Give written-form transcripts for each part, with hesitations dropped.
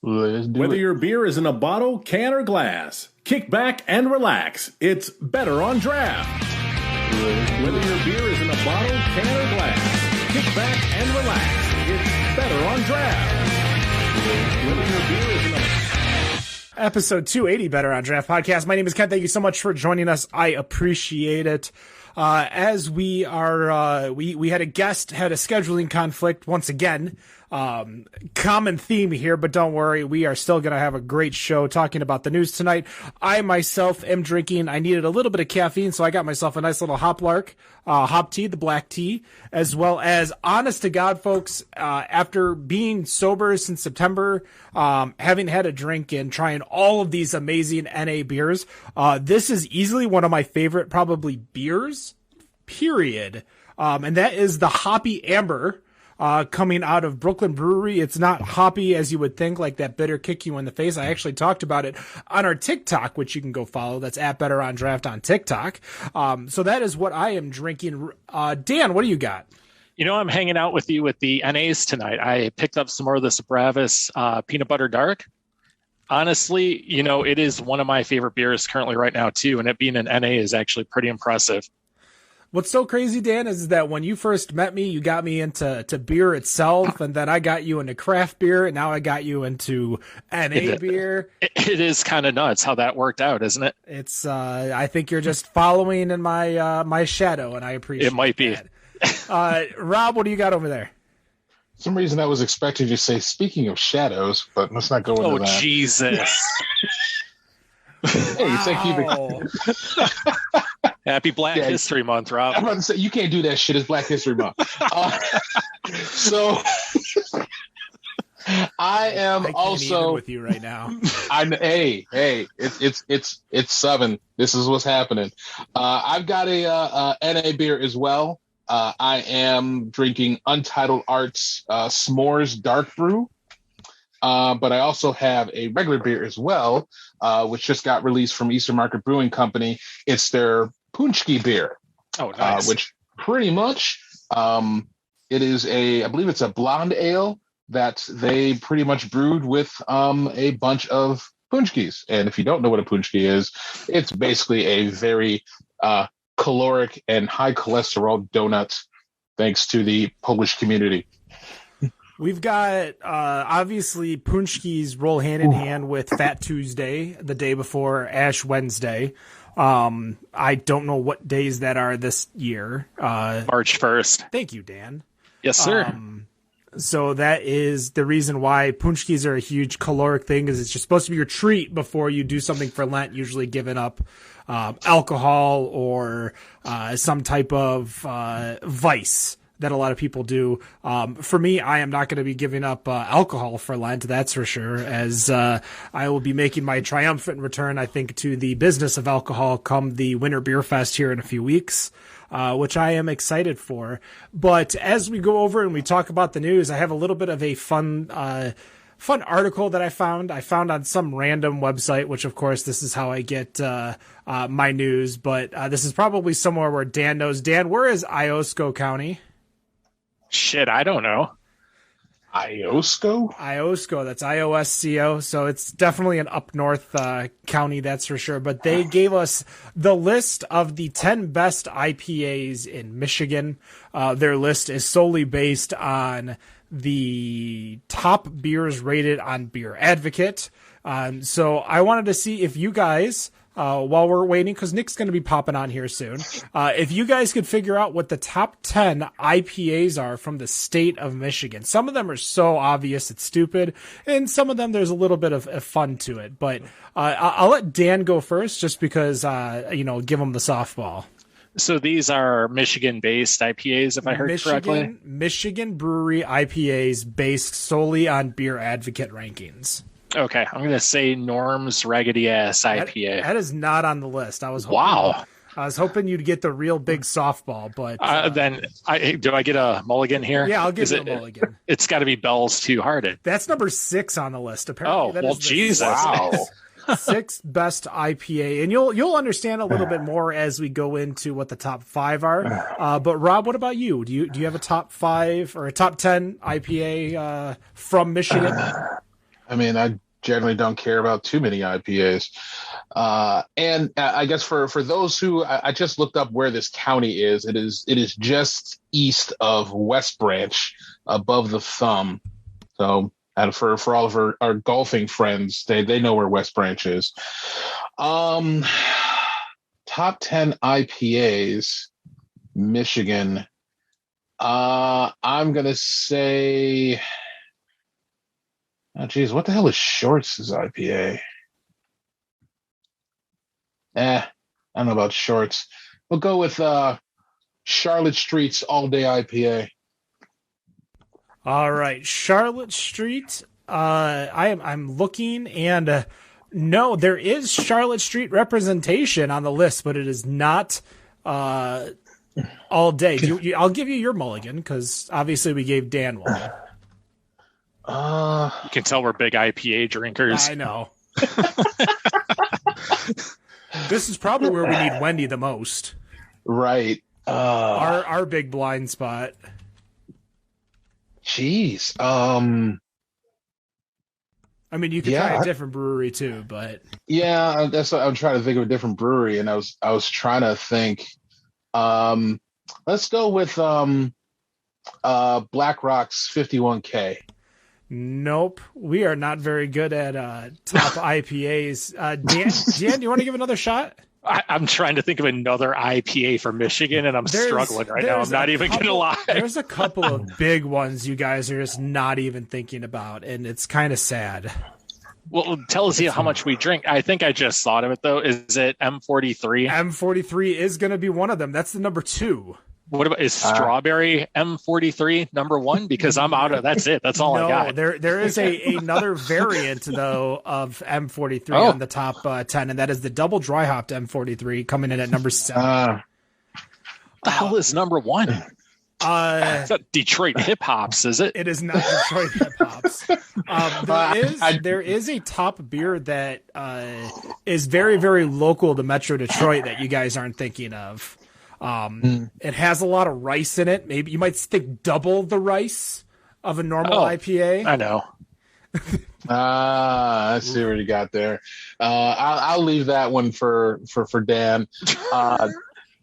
Let's do Whether it. your beer is in a bottle, can, or glass, kick back and relax. It's better on draft. Whether your beer is in a bottle, can, or glass, kick back and relax. It's better on draft. Whether your beer is in a Episode 280 Better on Draft Podcast. My name is Ken. Thank you so much for joining us. I appreciate it. As we are, we had a guest, had a scheduling conflict once again. Common theme here, but don't worry. We are still going to have a great show talking about the news tonight. I myself am drinking. I needed a little bit of caffeine, so I got myself a nice little hop tea, the black tea, as well as, honest to God, folks, after being sober since September, having had a drink and trying all of these amazing NA beers, this is easily one of my favorite, probably beers, period. And that is the Hoppy Amber. Coming out of Brooklyn Brewery. It's not hoppy as you would think, like that bitter kick you in the face. I actually talked about it on our TikTok, which you can go follow. That's at Better on Draft on TikTok. So that is what I am drinking. Dan, what do you got? You know, I'm hanging out with you with the NAs tonight. I picked up some more of this Bravis Peanut Butter Dark. Honestly, you know, it is one of my favorite beers currently right now, too. And it being an NA is actually pretty impressive. What's so crazy, Dan, is that when you first met me, you got me into beer itself, and then I got you into craft beer, and now I got you into NA beer. It is kind of nuts how that worked out, isn't it? It's I think you're just following in my my shadow, and I appreciate it. It might be. Rob, what do you got over there? For some reason I was expecting you to say, speaking of shadows, but let's not go into that. Oh, Jesus. Hey, thank you. Happy Black History Month, Rob. I'm about to say, you can't do that shit. It's Black History Month. So I am also with you right now. Hey, it's 7. This is what's happening. I've got a NA beer as well. I am drinking Untitled Arts S'mores Dark Brew. But I also have a regular beer as well, which just got released from Eastern Market Brewing Company. It's their Poonsky Beer. Oh, nice. Which pretty much it is I believe it's a blonde ale that they pretty much brewed with a bunch of Poonskys. And if you don't know what a Poonsky is, it's basically a very caloric and high cholesterol donut, thanks to the Polish community. We've got, obviously, Poonskys roll hand in hand with Fat Tuesday, the day before Ash Wednesday. I don't know what days that are this year. March 1st. Thank you, Dan. Yes, sir. So that is the reason why Poonskys are a huge caloric thing, is it's just supposed to be your treat before you do something for Lent, usually giving up alcohol or some type of vice that a lot of people do. For me, I am not going to be giving up alcohol for Lent, that's for sure, as I will be making my triumphant return, I think, to the business of alcohol come the Winter Beer Fest here in a few weeks, which I am excited for. But as we go over and we talk about the news, I have a little bit of a fun article that I found on some random website, which of course this is how I get my news, but this is probably somewhere where Dan knows. Dan, where is Iosco County? Shit, I don't know. Iosco? Iosco, that's I-O-S-C-O. So it's definitely an up north county, that's for sure. But they gave us the list of the 10 best IPAs in Michigan. Their list is solely based on the top beers rated on Beer Advocate. So I wanted to see if you guys, while we're waiting, because Nick's going to be popping on here soon, if you guys could figure out what the top 10 IPAs are from the state of Michigan. Some of them are so obvious it's stupid, and some of them there's a little bit of fun to it. But I'll let Dan go first, just because, give him the softball. So these are Michigan-based IPAs, if I heard correctly? Michigan brewery IPAs based solely on Beer Advocate rankings. Okay, I'm going to say Norm's Raggedy Ass IPA. That is not on the list. I was hoping you'd get the real big softball, but then do I get a mulligan here? Yeah, I'll give you a mulligan. It's got to be Bell's Two Hearted. That's number 6 on the list. Apparently, well, Jesus! Wow. 6th best IPA, and you'll understand a little bit more as we go into what the top 5 are. But Rob, what about you? Do you have a top 5 or a top 10 IPA from Michigan? I mean, I generally don't care about too many IPAs. And I guess for those who I just looked up where this county is, it is just east of West Branch, above the Thumb. So, and for all of our golfing friends, they know where West Branch is. Top 10 IPAs, Michigan. I'm gonna say, oh geez, what the hell is Shorts' IPA? I don't know about Shorts. We'll go with Charlotte Street's All Day IPA. All right, Charlotte Street. I'm looking, and no, there is Charlotte Street representation on the list, but it is not All Day. I'll give you your mulligan because obviously we gave Dan one. You can tell we're big IPA drinkers. I know. This is probably where we need Wendy the most. Right. Our big blind spot. Jeez. I mean, you could try a different brewery too, but yeah, that's what I'm trying to think of, a different brewery, and I was trying to think. Let's go with Black Rock's 51K. Nope, we are not very good at top IPAs. Dan, do you want to give another shot? I'm trying to think of another IPA for Michigan, and I'm struggling right now. I'm not even going to lie. There's a couple of big ones you guys are just not even thinking about, and it's kind of sad. Well, tell us how much we drink. I think I just thought of it, though. Is it M43? M43 is going to be one of them. That's the number 2. What about, is Strawberry M43 number 1? Because I'm out of, that's it. That's all I got. There is another variant, though, of M43 on the top 10, and that is the double dry hopped M43 coming in at number 7. What the hell is number 1? It's not Detroit Hip Hops, is it? It is not Detroit Hip Hops. There is a top beer that is very, very local to Metro Detroit that you guys aren't thinking of. It has a lot of rice in it. Maybe you might think double the rice of a normal IPA. I know. I see what you got there. I'll leave that one for Dan.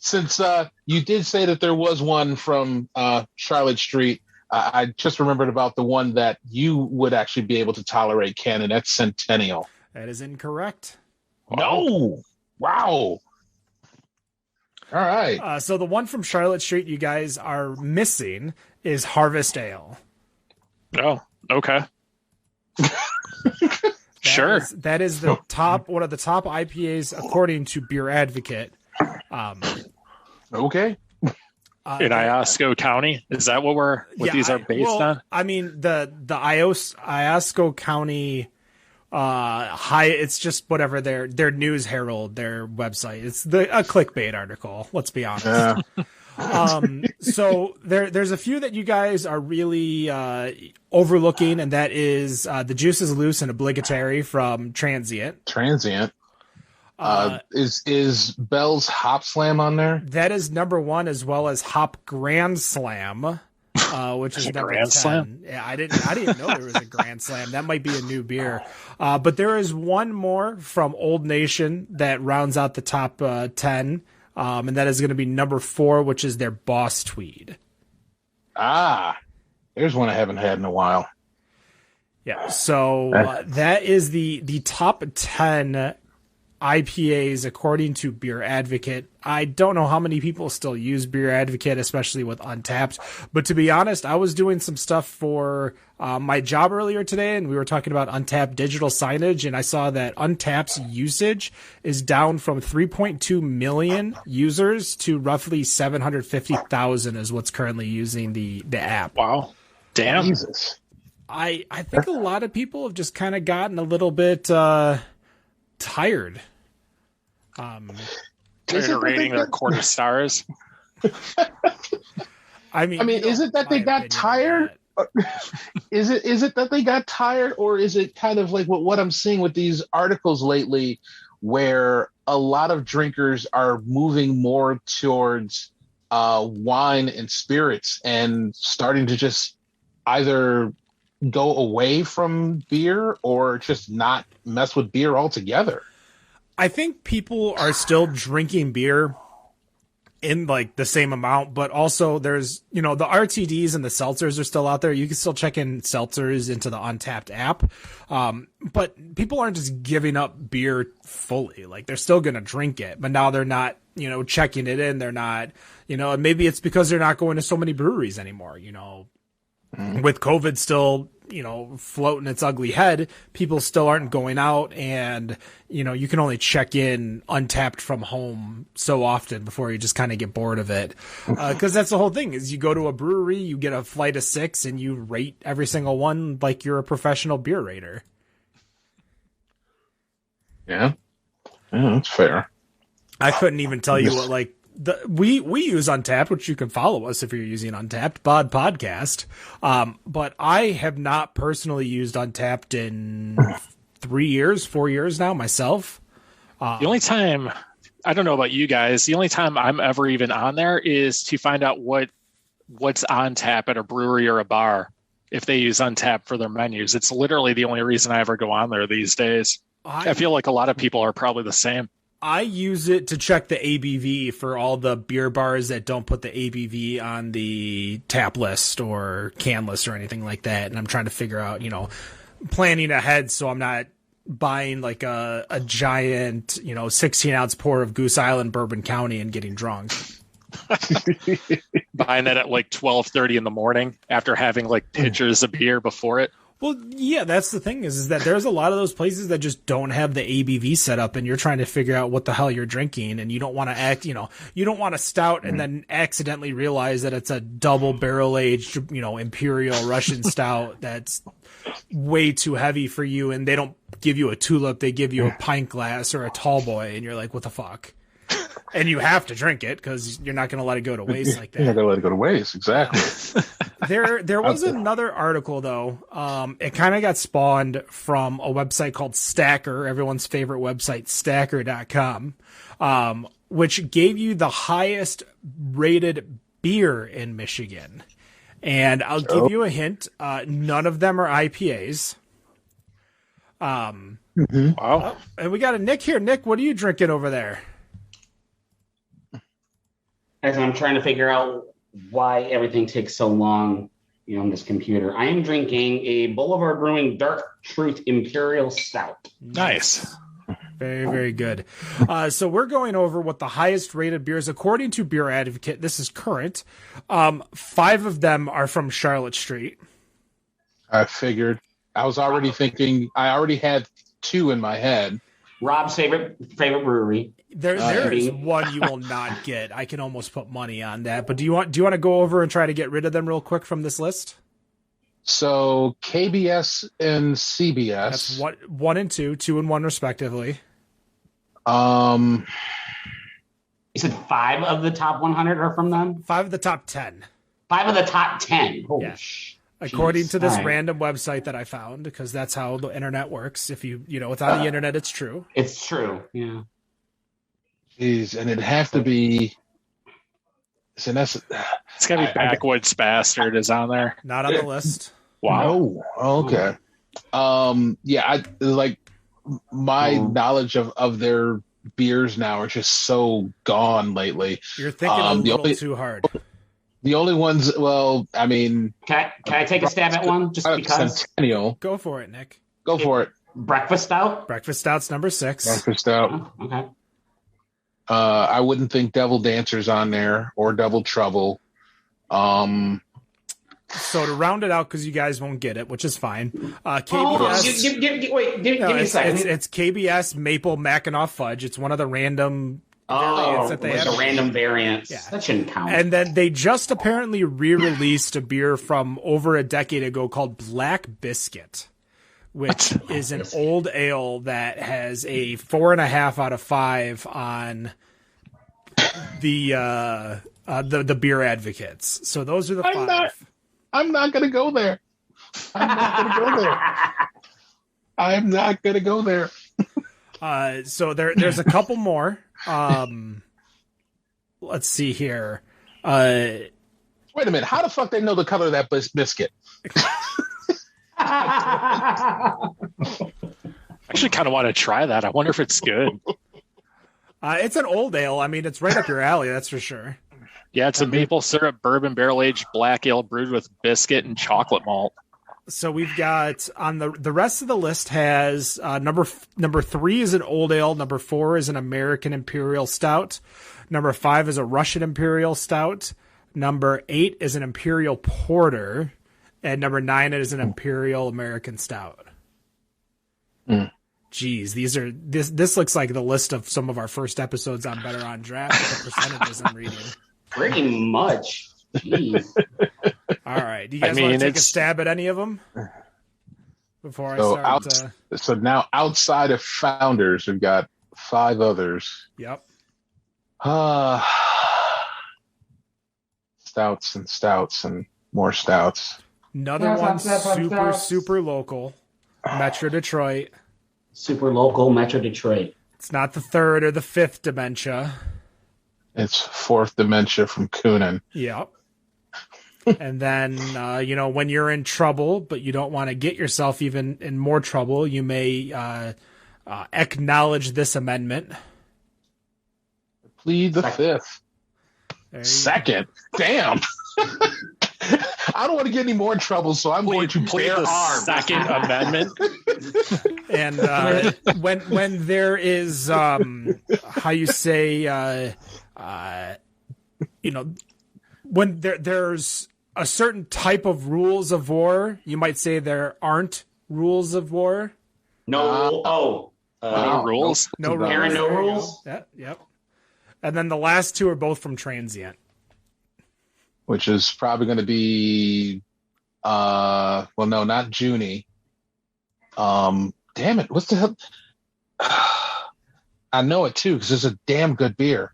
Since you did say that there was one from Charlotte Street, I just remembered about the one that you would actually be able to tolerate, Ken, and that's Centennial. That is incorrect. No. Wow. All right. So the one from Charlotte Street you guys are missing is Harvest Ale. Oh, okay. Sure. That is the top, one of the top IPAs according to Beer Advocate. Okay. In Iosco County, is that what these are based on? I mean, the Iosco County it's just whatever their news herald, their website. It's a clickbait article. Let's be honest. So there's a few that you guys are really overlooking, and that is the Juice is Loose and Obligatory from Transient. Is Bell's Hop Slam on there? That is number 1, as well as Hop Grand Slam, which is number Grand 10. Slam? Yeah, I didn't know there was a Grand Slam. That might be a new beer. But there is one more from Old Nation that rounds out the top 10, and that is going to be number 4, which is their Boss Tweed. There's one I haven't had in a while. Yeah, so that is the top 10 IPAs according to Beer Advocate. I don't know how many people still use Beer Advocate, especially with Untapped, but to be honest, I was doing some stuff for my job earlier today, and we were talking about Untapped digital signage, and I saw that Untapped's usage is down from 3.2 million users to roughly 750,000 is what's currently using the app. Wow. Damn. Jesus. I think a lot of people have just kind of gotten a little bit tired. Tired of rating their quarter stars. I mean, is it that they got tired? Is it that they got tired, or is it kind of like what I'm seeing with these articles lately, where a lot of drinkers are moving more towards wine and spirits and starting to just either go away from beer or just not mess with beer altogether? I think people are still drinking beer in like the same amount, but also there's, the RTDs and the seltzers are still out there. You can still check in seltzers into the Untapped app. But people aren't just giving up beer fully. Like they're still going to drink it, but now they're not, checking it in. They're not, and maybe it's because they're not going to so many breweries anymore, with COVID still, floating its ugly head, people still aren't going out, and, you can only check in Untapped from home so often before you just kind of get bored of it. Cause that's the whole thing is you go to a brewery, you get a flight of 6 and you rate every single one like you're a professional beer rater. Yeah. Yeah, that's fair. I couldn't even tell you what, like, we use Untapped, which you can follow us if you're using Untapped, Bod Podcast. But I have not personally used Untapped in 4 years now myself. The only time, I don't know about you guys, the only time I'm ever even on there is to find out what's on tap at a brewery or a bar if they use Untapped for their menus. It's literally the only reason I ever go on there these days. I feel like a lot of people are probably the same. I use it to check the ABV for all the beer bars that don't put the ABV on the tap list or can list or anything like that. And I'm trying to figure out, planning ahead so I'm not buying like a giant, 16-ounce pour of Goose Island Bourbon County and getting drunk. Buying it at like 12:30 in the morning after having like pitchers of beer before it. Well, yeah, that's the thing is that there's a lot of those places that just don't have the ABV set up, and you're trying to figure out what the hell you're drinking, and you don't want to you don't want a stout and then accidentally realize that it's a double barrel aged, imperial Russian stout that's way too heavy for you, and they don't give you a tulip, they give you a pint glass or a tall boy, and you're like, what the fuck? And you have to drink it because you're not going to let it go to waste like that. You're not going to let it go to waste, exactly. There was another article, though. It kind of got spawned from a website called Stacker, everyone's favorite website, stacker.com, which gave you the highest rated beer in Michigan. And I'll give you a hint. None of them are IPAs. Wow. And we got a Nick here. Nick, what are you drinking over there? As I'm trying to figure out why everything takes so long, on this computer. I am drinking a Boulevard Brewing Dark Truth Imperial Stout. Nice. Very, very good. So we're going over what the highest rated beers, according to Beer Advocate. This is current. 5 of them are from Charlotte Street. I figured. I was already thinking. I already had 2 in my head. Rob's favorite brewery. There is one you will not get. I can almost put money on that. But do you want to go over and try to get rid of them real quick from this list? So KBS and CBS. That's 1 and 2, 2 and 1 respectively. You said 5 of the top 100 are from them? 5 of the top 10. 5 of the top 10. Holy yeah. According to this random website that I found, because that's how the internet works. If without the internet, it's true. It's true. Yeah. Jeez, and it'd have to be. It's got to be Backwoods Bastard is on there. Not on the list. Wow. Oh, okay. Yeah, my knowledge of their beers now are just so gone lately. You're thinking a little too hard. The only ones, well, I mean... Can I take a stab at one? Just because? Centennial. Go for it, Nick. Go for it. Breakfast Stout? Breakfast Stout's number 6. Breakfast Stout. Oh, okay. I wouldn't think Devil Dancer's on there, or Double Trouble. So to round it out, because you guys won't get it, which is fine. KBS... give me a second. It's KBS Maple Mackinac Fudge. It's one of the random... that they a random variant. Yeah. That shouldn't count. And then they just apparently re-released a beer from over a decade ago called Black Biscuit, which is an old ale that has a 4.5 out of 5 on the Beer Advocates. So those are the 5. I'm not going to go there. I'm not going to go there. So there's a couple more. Let's see here. Wait a minute. How the fuck they know the color of that biscuit? I actually kind of want to try that. I wonder if it's good. It's an old ale. I mean, it's right up your alley, that's for sure. Yeah, it's a maple syrup bourbon barrel aged black ale brewed with biscuit and chocolate malt. So we've got on the rest of the list has number 3 is an old ale, number 4 is an American Imperial Stout, number 5 is a Russian Imperial Stout, number 8 is an Imperial Porter, and number 9 is an Imperial American Stout. Jeez, this looks like the list of some of our first episodes on Better on Draft. The percentages I'm reading. Pretty much. Jeez. All right, do you guys want to take a stab at any of them before I start? So now, outside of Founders, we've got 5 others. Yep. Stouts and more stouts. Another one super local. Metro Detroit. Super local, Metro Detroit. It's not the 3rd or the 5th dementia. It's 4th dementia from Coonan. Yep. And then, when you're in trouble, but you don't want to get yourself even in more trouble, you may acknowledge this amendment. Plead the 5th. Second? Damn. I don't want to get any more trouble, so I'm going to plead the Second Amendment. And when there is, how you say, when there's a certain type of rules of war, you might say there aren't rules of war. No rules. No rules. There are no rules. Yep. And then the last 2 are both from Transient, which is probably going to be, not Junie. Damn it! What's the hell? I know it too because it's a damn good beer.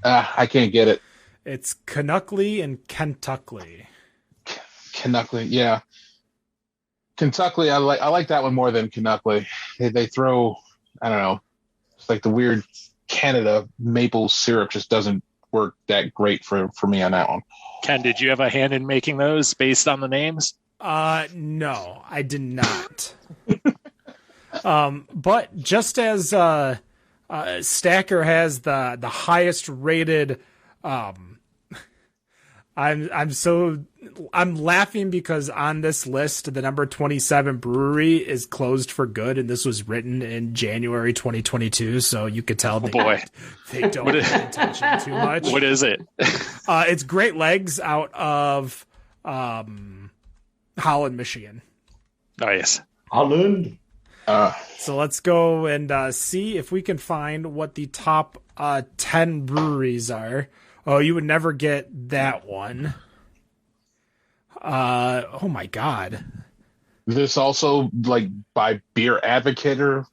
I can't get it. It's Canuckley and Kentucky. Canuckley, yeah. Kentucky, I like that one more than Canuckley. They throw, I don't know, it's like the weird Canada maple syrup just doesn't work that great for me on that one. Ken, did you have a hand in making those based on the names? No, I did not. But just as Stacker has the highest rated, I'm laughing because on this list, the number 27 brewery is closed for good, and this was written in January 2022, so you could tell they don't pay attention too much. What is it? It's Great Legs out of Holland, Michigan. Nice. Holland. So let's go and see if we can find what the top 10 breweries are. Oh, you would never get that one. Oh my God. This also like by Beer Advocate or?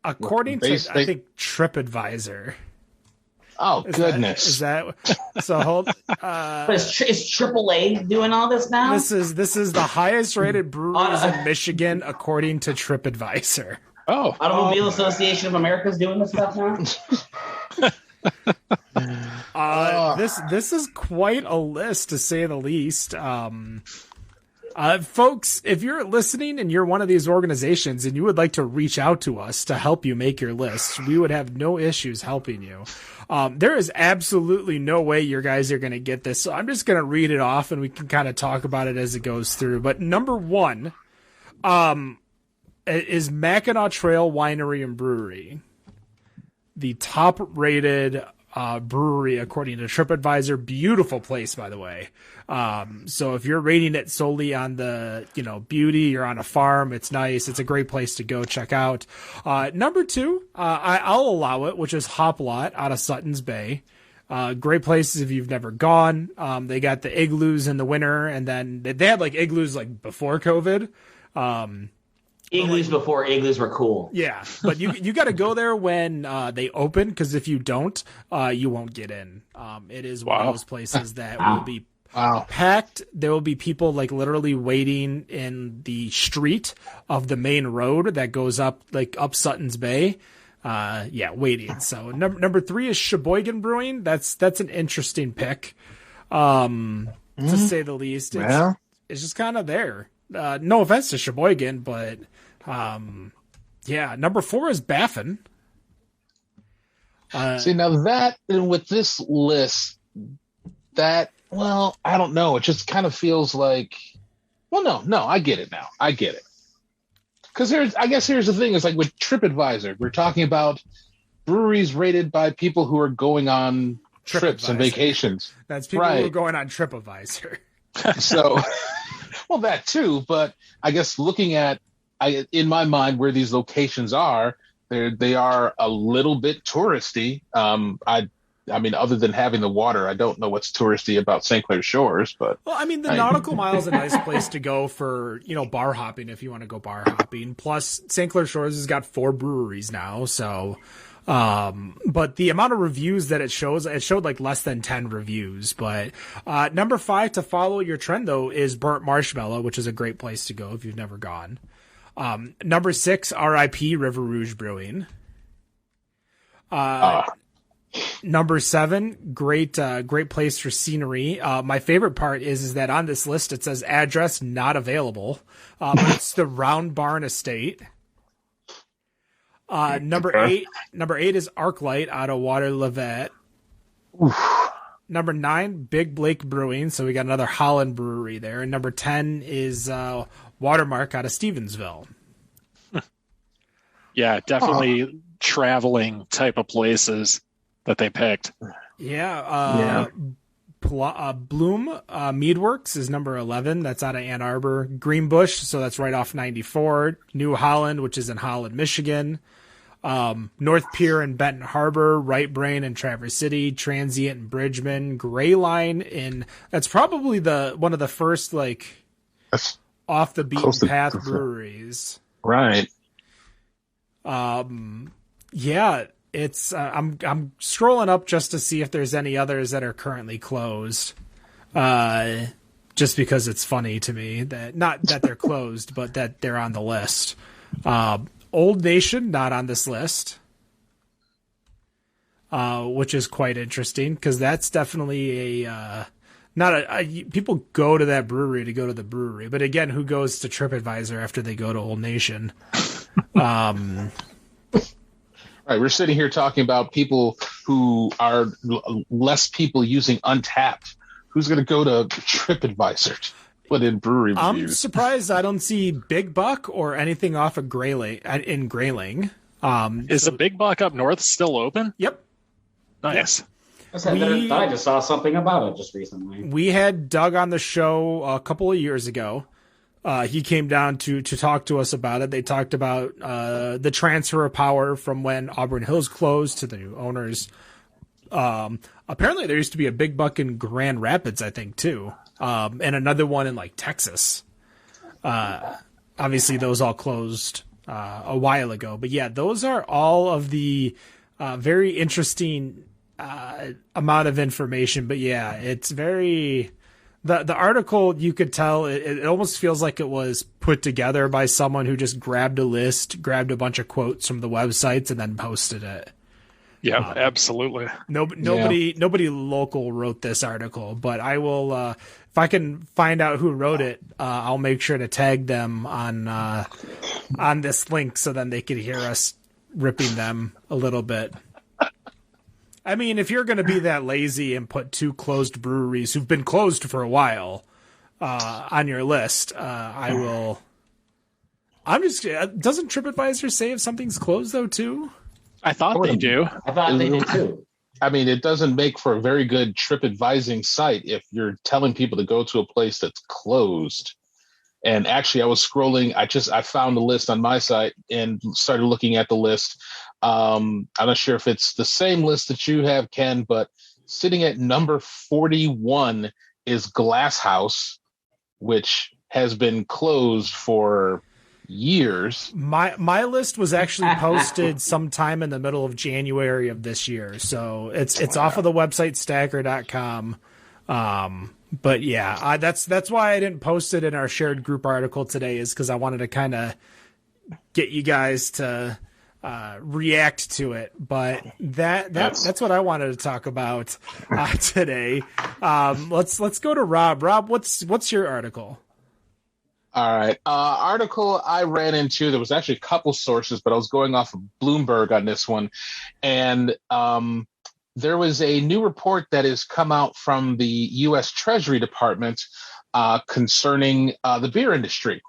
According to, I think, Tripadvisor. Oh, goodness. Is that so? Hold. Is AAA doing all this now? This is the highest rated breweries in Michigan according to Tripadvisor. Oh, Automobile Association of America is doing this stuff now. This is quite a list, to say the least. Folks, if you're listening and you're one of these organizations and you would like to reach out to us to help you make your list, we would have no issues helping you. There is absolutely no way your guys are going to get this, so I'm just going to read it off and we can kind of talk about it as it goes through. But number 1 is Mackinac Trail Winery and Brewery, the top rated brewery according to TripAdvisor. Beautiful place, by the way. So if you're rating it solely on the, beauty, you're on a farm, it's nice. It's a great place to go check out. Number 2, I'll allow it, which is Hop Lot out of Sutton's Bay. Great places if you've never gone. They got the igloos in the winter, and then they had like igloos like before COVID. Igloos before igloos were cool. Yeah, but you got to go there when they open, because if you don't, you won't get in. It is one of those places that will be packed. There will be people like literally waiting in the street of the main road that goes up Sutton's Bay. Waiting. So number 3 is Sheboygan Brewing. That's an interesting pick. to say the least. It's just kind of there. No offense to Sheboygan, but number 4 is Baffin. See, now that, with this list, I don't know. It just kind of feels like, no, I get it now. I get it. Because here's the thing. It's like with Tripadvisor, we're talking about breweries rated by people who are going on trips and vacations. That's people who are going on Tripadvisor. So, well, that too. But I guess looking at, in my mind, where these locations are, they are a little bit touristy. I mean, other than having the water, I don't know what's touristy about St. Clair Shores, but... Well, I mean, the Nautical Mile is a nice place to go for, bar hopping if you want to go bar hopping. Plus, St. Clair Shores has got 4 breweries now, so... but the amount of reviews that it showed like less than 10 reviews. But number 5, to follow your trend, though, is Burnt Marshmallow, which is a great place to go if you've never gone. Number 6, RIP River Rouge Brewing. Number 7, great place for scenery. My favorite part is that on this list it says address not available, but it's the Round Barn Estate. Number 8 is Arclight out of Water Levette. Number 9, Big Blake Brewing, so we got another Holland brewery there. And number 10 is Watermark out of Stevensville. Yeah, definitely traveling type of places that they picked. Yeah. Bloom Meadworks is number 11. That's out of Ann Arbor. Greenbush, so that's right off 94. New Holland, which is in Holland, Michigan. North Pier in Benton Harbor. Right Brain in Traverse City. Transient in Bridgman. Gray Line in... That's probably one of the first, that's off the beaten path breweries. Right. Yeah. It's I'm scrolling up just to see if there's any others that are currently closed. Just because it's funny to me that not that they're closed, but that they're on the list. Old Nation not on this list, which is quite interesting because that's definitely people go to that brewery to go to the brewery, but again, who goes to Tripadvisor after they go to Old Nation? Right, we're sitting here talking about people who are less people using Untapped. Who's going to go to Tripadvisor to put in brewery reviews? I'm surprised I don't see Big Buck or anything off of Grayling. Is the Big Buck up north still open? Yep. Nice. I just saw something about it just recently. We had Doug on the show a couple of years ago. He came down to talk to us about it. They talked about the transfer of power from when Auburn Hills closed to the new owners. Apparently, there used to be a Big Buck in Grand Rapids, I think, too, and another one in Texas. Obviously, those all closed a while ago. But yeah, those are all of the very interesting amount of information. But yeah, it's very... The article, you could tell, it almost feels like it was put together by someone who just grabbed a list, grabbed a bunch of quotes from the websites, and then posted it. Yeah, absolutely. Nobody local wrote this article, but I will, if I can find out who wrote it, I'll make sure to tag them on this link so then they can hear us ripping them a little bit. I mean, if you're going to be that lazy and put 2 closed breweries who've been closed for a while on your list, I will. Doesn't Tripadvisor say if something's closed though too? I thought they do. I thought they did too. I mean, it doesn't make for a very good Tripadvising site if you're telling people to go to a place that's closed. And actually, I was scrolling. I found the list on my site and started looking at the list. I'm not sure if it's the same list that you have, Ken, but sitting at number 41 is Glass House, which has been closed for years. My list was actually posted sometime in the middle of January of this year, so it's off of the website stacker.com. But yeah, that's why I didn't post it in our shared group article today, is because I wanted to kind of get you guys to react to it, but that's what I wanted to talk about today. Let's go to Rob. Rob, what's your article? All right. Article I ran into, there was actually a couple sources, but I was going off of Bloomberg on this one. And there was a new report that has come out from the U.S. Treasury Department concerning the beer industry.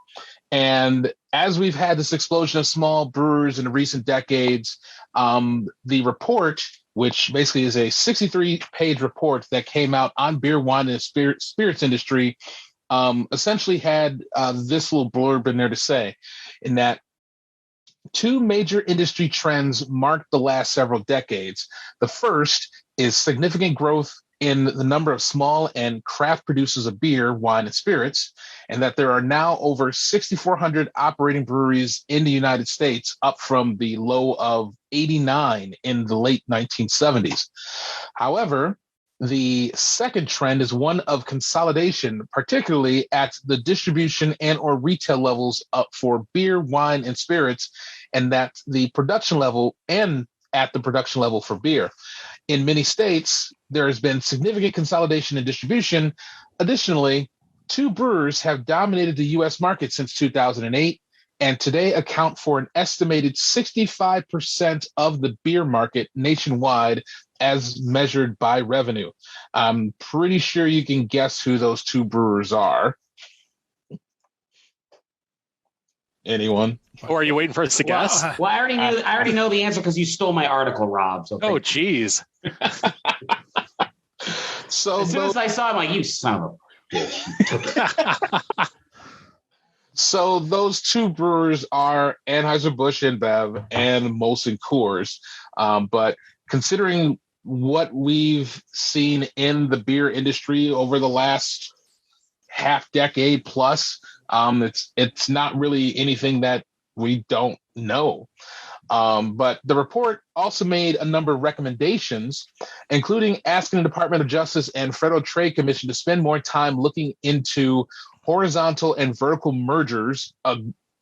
And as we've had this explosion of small brewers in recent decades, the report, which basically is a 63-page report that came out on beer, wine, and the spirits industry, essentially had this little blurb in there to say, in that two major industry trends marked the last several decades. The first is significant growth in the number of small and craft producers of beer, wine, and spirits, and that there are now over 6,400 operating breweries in the United States, up from the low of 89 in the late 1970s. However, the second trend is one of consolidation, particularly at the distribution and or retail levels up for beer, wine, and spirits, and that the production level and at the production level for beer. In many states, there has been significant consolidation and distribution. Additionally, two brewers have dominated the U.S. market since 2008, and today account for an estimated 65% of the beer market nationwide as measured by revenue. I'm pretty sure you can guess who those two brewers are. Anyone? Or are you waiting for us to guess? Well, I already know the answer because you stole my article, Rob. So oh, geez. So as soon as I saw it, I'm like, you son of a bitch. So those two brewers are Anheuser-Busch InBev and Molson Coors. But considering what we've seen in the beer industry over the last half decade plus, it's not really anything that we don't know. But the report also made a number of recommendations, including asking the Department of Justice and Federal Trade Commission to spend more time looking into horizontal and vertical mergers,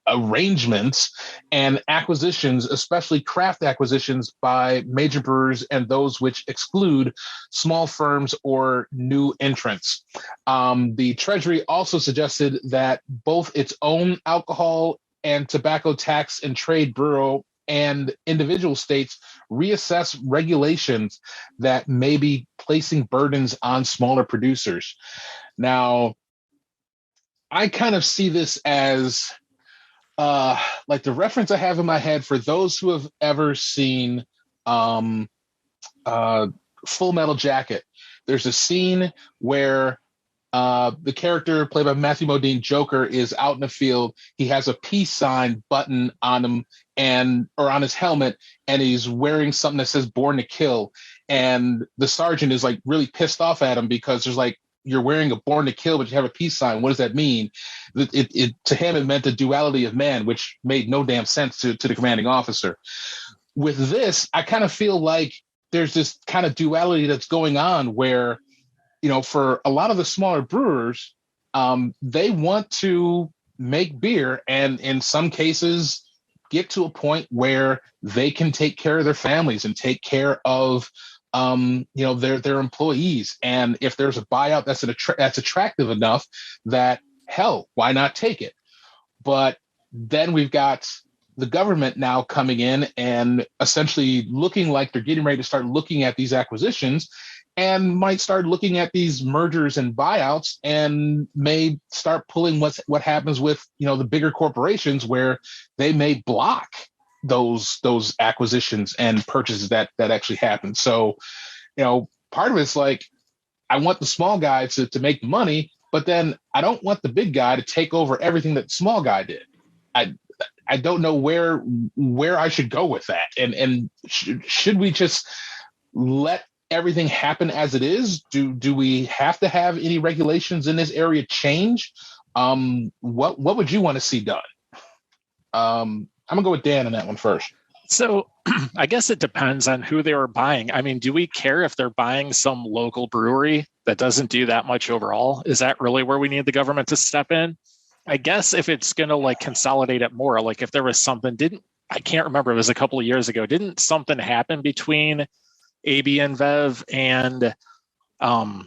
arrangements, and acquisitions, especially craft acquisitions by major brewers and those which exclude small firms or new entrants. The Treasury also suggested that both its own alcohol and tobacco tax and trade bureau and individual states reassess regulations that may be placing burdens on smaller producers. Now, I kind of see this as like the reference I have in my head for those who have ever seen Full Metal Jacket. There's a scene where the character played by Matthew Modine, Joker, is out in the field. He has a peace sign button on him or on his helmet, and he's wearing something that says "Born to Kill." And the sergeant is like really pissed off at him because there's like, you're wearing a "Born to Kill," but you have a peace sign. What does that mean? It to him, it meant the duality of man, which made no damn sense to the commanding officer. With this, I kind of feel like there's this kind of duality that's going on where, you know, for a lot of the smaller brewers, they want to make beer and in some cases get to a point where they can take care of their families and take care of their employees. And if there's a buyout that's attractive enough, that hell, why not take it? But then we've got the government now coming in and essentially looking like they're getting ready to start looking at these acquisitions and might start looking at these mergers and buyouts and may start pulling what happens with, you know, the bigger corporations where they may block those acquisitions and purchases that actually happen. So, you know, part of it's like, I want the small guy to make the money, but then I don't want the big guy to take over everything that the small guy did. I don't know where I should go with that. And should we just let everything happen as it is? Do we have to have any regulations in this area change? What would you want to see done? I'm gonna go with Dan on that one first. So I guess it depends on who they were buying. I mean, do we care if they're buying some local brewery that doesn't do that much overall? Is that really where we need the government to step in? I guess if it's going to like consolidate it more, like if there was something, I can't remember, it was a couple of years ago. Didn't something happen between AB InBev and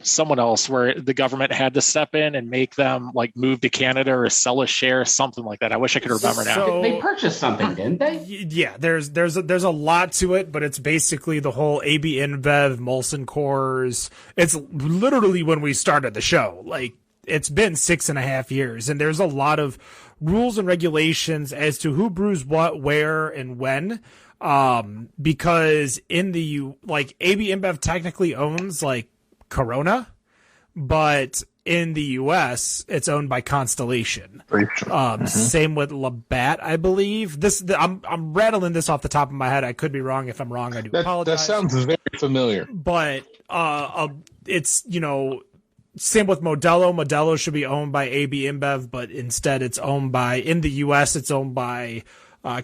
someone else where the government had to step in and make them like move to Canada or sell a share, something like that? I wish I could remember now. They purchased something, didn't they? Yeah, there's a lot to it, but it's basically the whole AB InBev, Molson Coors. It's literally when we started the show. Like, it's been 6.5 years, and there's a lot of rules and regulations as to who brews what, where, and when. Because in like AB InBev technically owns like Corona, but in the US it's owned by Constellation. Same with Labatt, I believe. I'm rattling this off the top of my head. I could be wrong. If I'm wrong, I do apologize. That sounds very familiar. But it's, same with Modelo. Modelo should be owned by AB InBev, but instead it's owned by, in the US it's owned by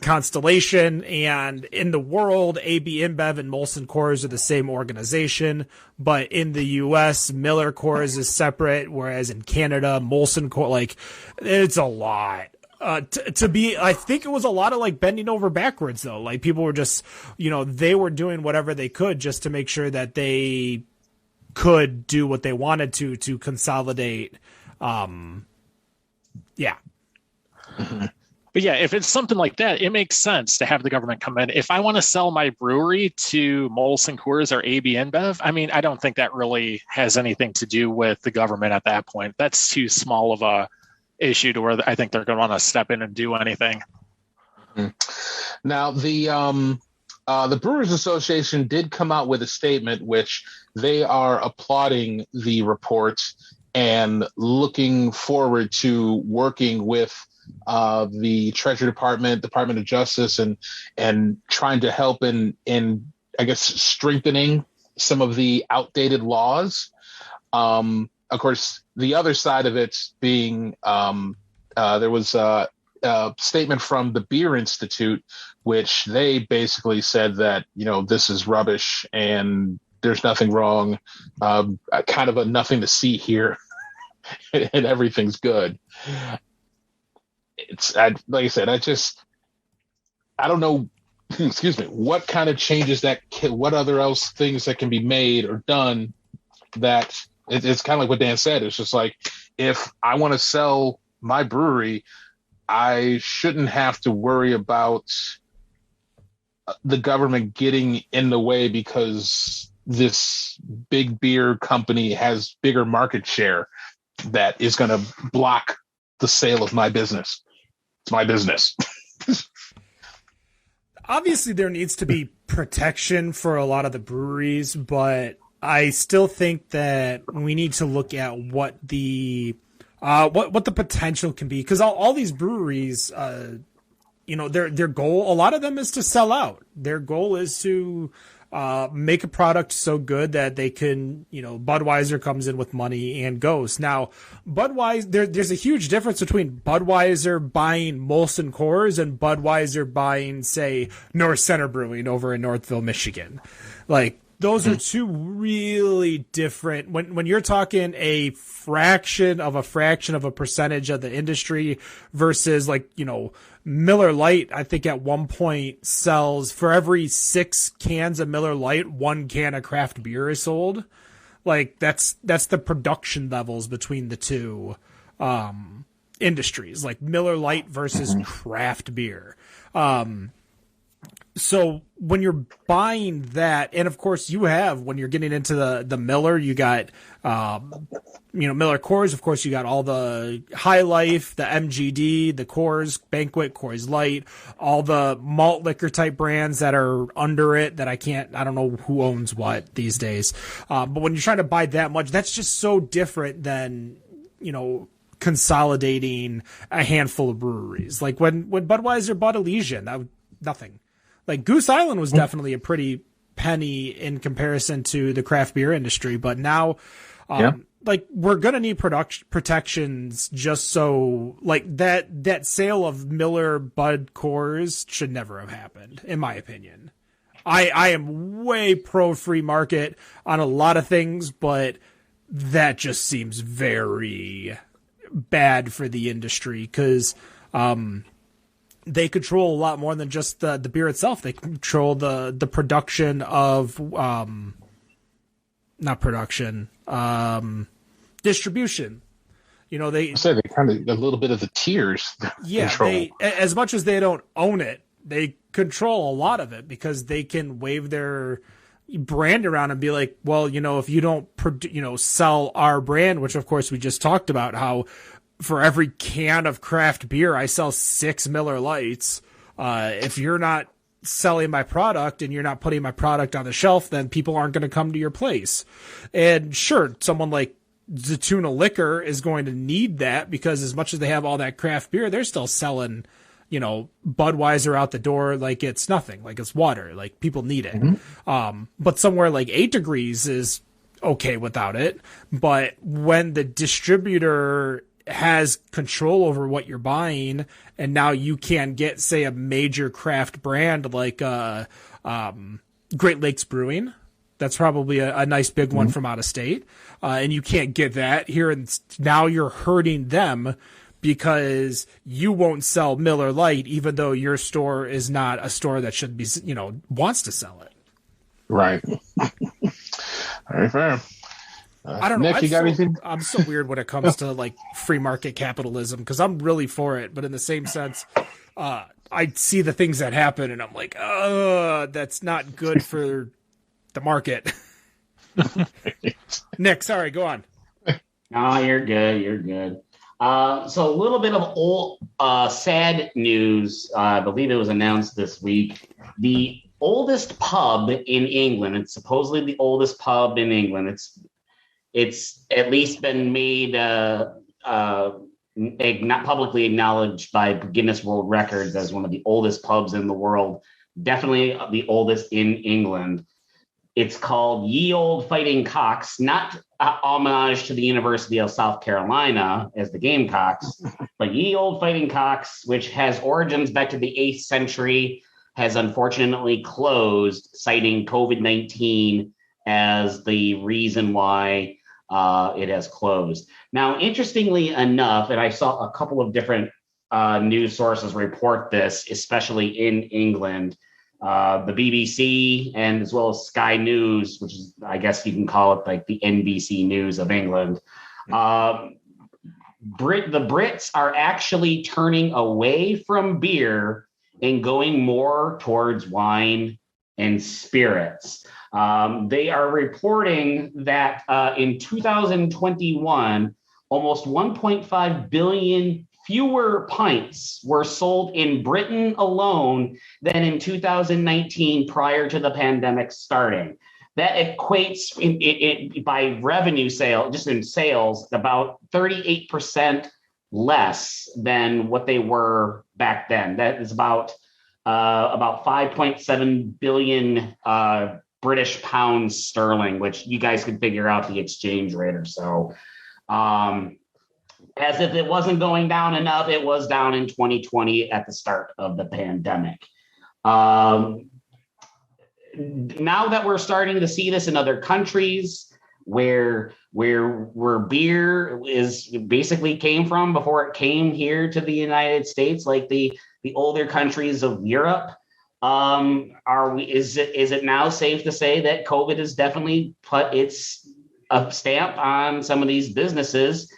Constellation, and in the world, AB InBev and Molson Coors are the same organization, but in the U.S., Miller Coors is separate, whereas in Canada, Molson Coors, like, it's a lot. I think it was a lot of like bending over backwards though. Like, people were just, they were doing whatever they could just to make sure that they could do what they wanted to consolidate. Yeah. But yeah, if it's something like that, it makes sense to have the government come in. If I want to sell my brewery to Molson Coors or AB InBev, I mean, I don't think that really has anything to do with the government at that point. That's too small of a issue to where I think they're going to want to step in and do anything. Now, the Brewers Association did come out with a statement which they are applauding the report and looking forward to working with the Treasury Department, Department of Justice, and trying to help in I guess strengthening some of the outdated laws. Of course, the other side of it being there was a statement from the Beer Institute, which they basically said that this is rubbish and there's nothing wrong, kind of a nothing to see here, and everything's good. Like I said, I don't know, excuse me, what kind of changes what other else things that can be made or done that it's kind of like what Dan said. It's just like, if I want to sell my brewery, I shouldn't have to worry about the government getting in the way because this big beer company has bigger market share that is going to block the sale of my business. It's my business. Obviously, there needs to be protection for a lot of the breweries, but I still think that we need to look at what the potential can be, because all these breweries, their goal, a lot of them is to sell out. Their goal is to make a product so good that they can, Budweiser comes in with money and goes. Now, Budweiser, there's a huge difference between Budweiser buying Molson Coors and Budweiser buying, say, North Center Brewing over in Northville, Michigan. Like, those are two really different. When you're talking a fraction of a percentage of the industry versus, like, Miller Lite, I think at one point sells, for every 6 cans of Miller Lite, 1 can of craft beer is sold. Like, that's the production levels between the two industries, like Miller Lite versus craft beer. So when you're buying that, and of course you have, when you're getting into the Miller, you got, Miller Coors, of course you got all the High Life, the MGD, the Coors Banquet, Coors Light, all the malt liquor type brands that are under it that I don't know who owns what these days. But when you're trying to buy that much, that's just so different than, consolidating a handful of breweries. Like when Budweiser bought Elysian, that was nothing. Like, Goose Island was definitely a pretty penny in comparison to the craft beer industry, but now, like, we're gonna need protections just so, like, that sale of Miller Bud Coors should never have happened, in my opinion. I am way pro free market on a lot of things, but that just seems very bad for the industry because, they control a lot more than just the beer itself. They control the production of, not production, distribution. You know, they kind of a little bit of the tiers. Yeah, control. As much as they don't own it, they control a lot of it because they can wave their brand around and be like, well, you know, if you don't, sell our brand, which of course we just talked about how for every can of craft beer, I sell 6 Miller Lights. If you're not selling my product and you're not putting my product on the shelf, then people aren't going to come to your place. And sure, someone like Zatuna Liquor is going to need that because as much as they have all that craft beer, they're still selling, you know, Budweiser out the door like it's nothing, like it's water, like people need it. Mm-hmm. But somewhere like 8 Degrees is okay without it. But when the distributor has control over what you're buying and now you can get, say, a major craft brand like Great Lakes Brewing, that's probably a nice big one from out of state. And you can't get that here. And now you're hurting them because you won't sell Miller Lite, even though your store is not a store that should be, you know, wants to sell it. Right. Very fair. I don't know. Nick, you got anything? I'm so weird when it comes to like free market capitalism because I'm really for it. But in the same sense, I see the things that happen and I'm like, that's not good for the market. Nick, sorry, go on. No, you're good. You're good. So a little bit of old, sad news. I believe it was announced this week. The oldest pub in England. It's supposedly the oldest pub in England. It's at least been made not publicly acknowledged by Guinness World Records as one of the oldest pubs in the world. Definitely the oldest in England. It's called Ye Olde Fighting Cocks, not homage to the University of South Carolina as the Gamecocks, but Ye Olde Fighting Cocks, which has origins back to the 8th century, has unfortunately closed, citing COVID-19 as the reason why it has closed. Now, interestingly enough, and I saw a couple of different news sources report this, especially in England, the BBC and as well as Sky News, which is, I guess you can call it like the NBC News of England. The Brits are actually turning away from beer and going more towards wine and spirits. They are reporting that in 2021, almost 1.5 billion fewer pints were sold in Britain alone than in 2019 prior to the pandemic starting. That equates by revenue sale, just in sales, about 38% less than what they were back then. That is about 5.7 billion British pounds sterling, which you guys can figure out the exchange rate or so. As if it wasn't going down enough, it was down in 2020 at the start of the pandemic. Now that we're starting to see this in other countries where beer is basically came from before it came here to the United States, like the older countries of Europe, is it now safe to say that COVID has definitely put its stamp on some of these businesses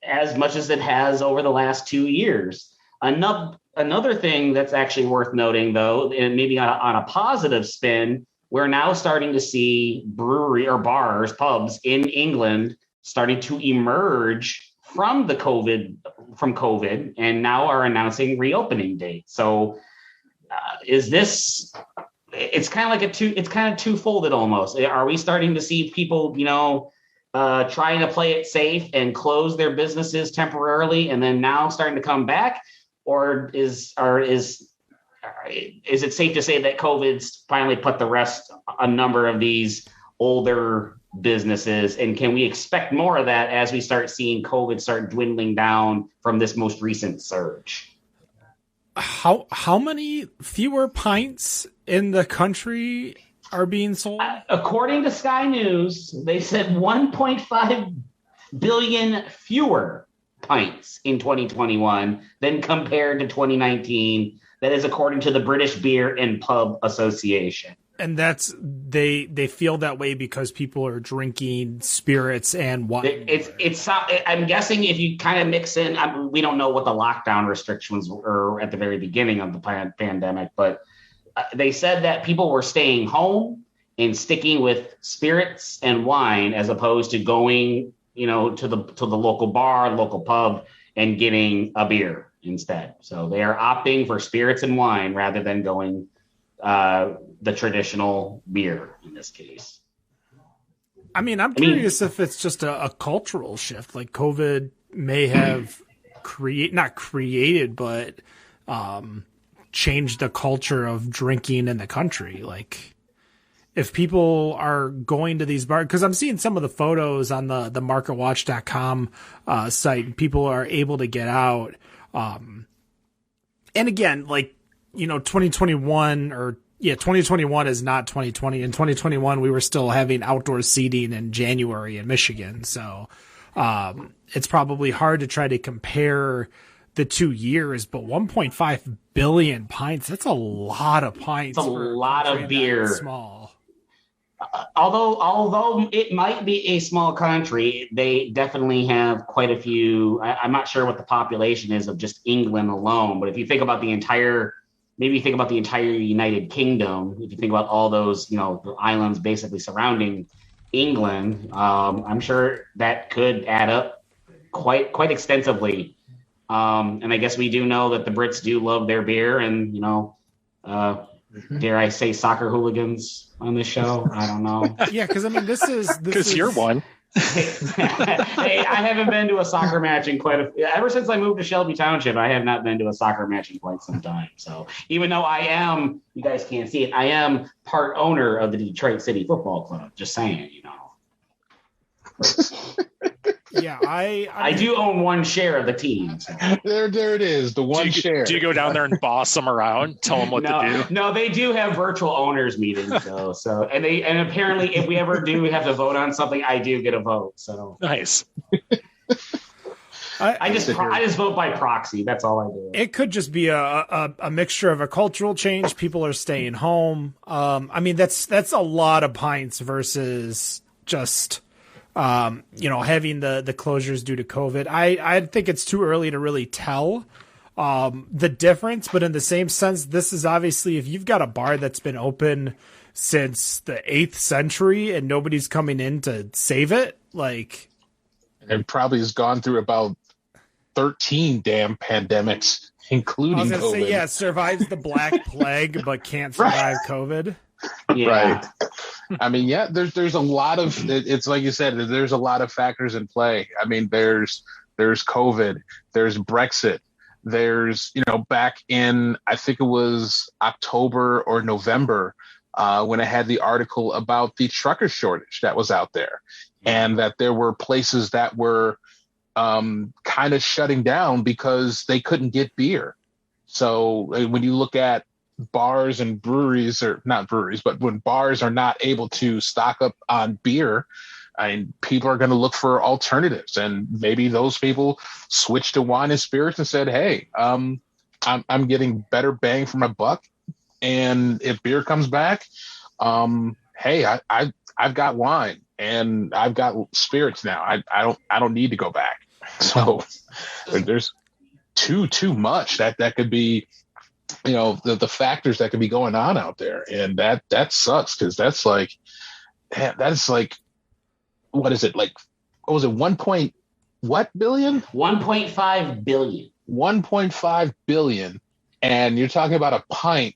as much as it has over the last 2 years? Another thing that's actually worth noting, though, and maybe on a positive spin, we're now starting to see brewery or bars, pubs in England starting to emerge from COVID, and now are announcing reopening dates. So it's kind of like two-folded almost. Are we starting to see people, trying to play it safe and close their businesses temporarily and then now starting to come back? Or is it safe to say that COVID's finally put a number of these older businesses, and can we expect more of that as we start seeing COVID start dwindling down from this most recent surge? How many fewer pints in the country are being sold? According to Sky News, they said 1.5 billion fewer. pints in 2021 than compared to 2019. That is according to the British Beer and Pub Association. And that's they feel that way because people are drinking spirits and wine. It's I'm guessing if you kind of mix in, we don't know what the lockdown restrictions were at the very beginning of the pandemic, but they said that people were staying home and sticking with spirits and wine as opposed to going, to the local bar, local pub, and getting a beer instead. So they are opting for spirits and wine rather than going the traditional beer in this case. I'm curious if it's just a cultural shift, like COVID may have not created, but changed the culture of drinking in the country. Like if people are going to these bars, because I'm seeing some of the photos on the marketwatch.com site, people are able to get out. And again, 2021 is not 2020. In 2021, we were still having outdoor seating in January in Michigan. So it's probably hard to try to compare the 2 years, but 1.5 billion pints, that's a lot of pints. It's a lot of beer. Small. Although it might be a small country, they definitely have quite a few. I'm not sure what the population is of just England alone, but if you think about the entire United Kingdom, if you think about all those, the islands basically surrounding England, I'm sure that could add up quite extensively. And I guess we do know that the Brits do love their beer, and dare I say soccer hooligans on this show? I don't know. Yeah, because this is because you're one. Hey, I haven't been to a soccer match in ever since I moved to Shelby Township. I have not been to a soccer match in quite some time. So even though you guys can't see it, I am part owner of the Detroit City Football Club. Just saying, Yeah, I do own one share of the team. So. There it is, the one share. Do you go down there and boss them around, tell them what to do? No, they do have virtual owners meetings though. So and apparently if we ever do have to vote on something, I do get a vote. So nice. I just vote by proxy. That's all I do. It could just be a mixture of a cultural change. People are staying home. That's a lot of pints versus just having the closures due to COVID. I think it's too early to really tell the difference, but in the same sense, this is obviously, if you've got a bar that's been open since the 8th century and nobody's coming in to save it, it probably has gone through about 13 damn pandemics, including I was gonna COVID. say, survives the Black Plague, but can't survive COVID. Yeah. Right. There's a lot of, it's like you said, there's a lot of factors in play. There's COVID, there's Brexit, there's, back in, I think it was October or November, when I had the article about the trucker shortage that was out there, and that there were places that were kind of shutting down because they couldn't get beer. So when you look at bars and breweries, or not breweries, but when bars are not able to stock up on beer, people are going to look for alternatives, and maybe those people switched to wine and spirits and said, "Hey, I'm getting better bang for my buck, and if beer comes back, hey, I've got wine and I've got spirits now. I don't need to go back." So there's too much that could be. The factors that could be going on out there, and that sucks, because that's like what is it, like, what was it, 1 point what billion? 1.5 billion. 1.5 billion, and you're talking about a pint.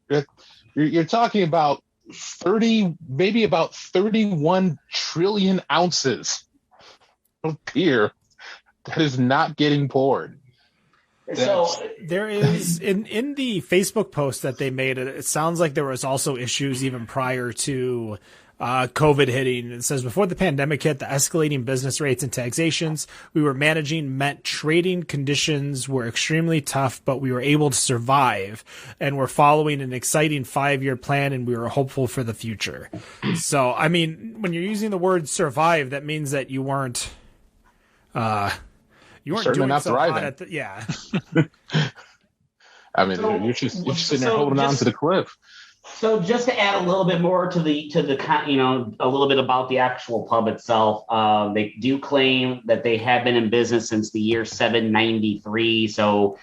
You're talking about 31 trillion ounces of beer that is not getting poured. So there is in the Facebook post that they made, it sounds like there was also issues even prior to COVID hitting. It says, before the pandemic hit, the escalating business rates and taxations we were managing meant trading conditions were extremely tough, but we were able to survive, and we're following an exciting 5-year plan, and we were hopeful for the future. So, when you're using the word survive, that means that you weren't You weren't certainly doing not so thriving. hot at yeah. I mean, you're just sitting there holding on to the cliff. So just to add a little bit more to the a little bit about the actual pub itself, they do claim that they have been in business since the year 793. So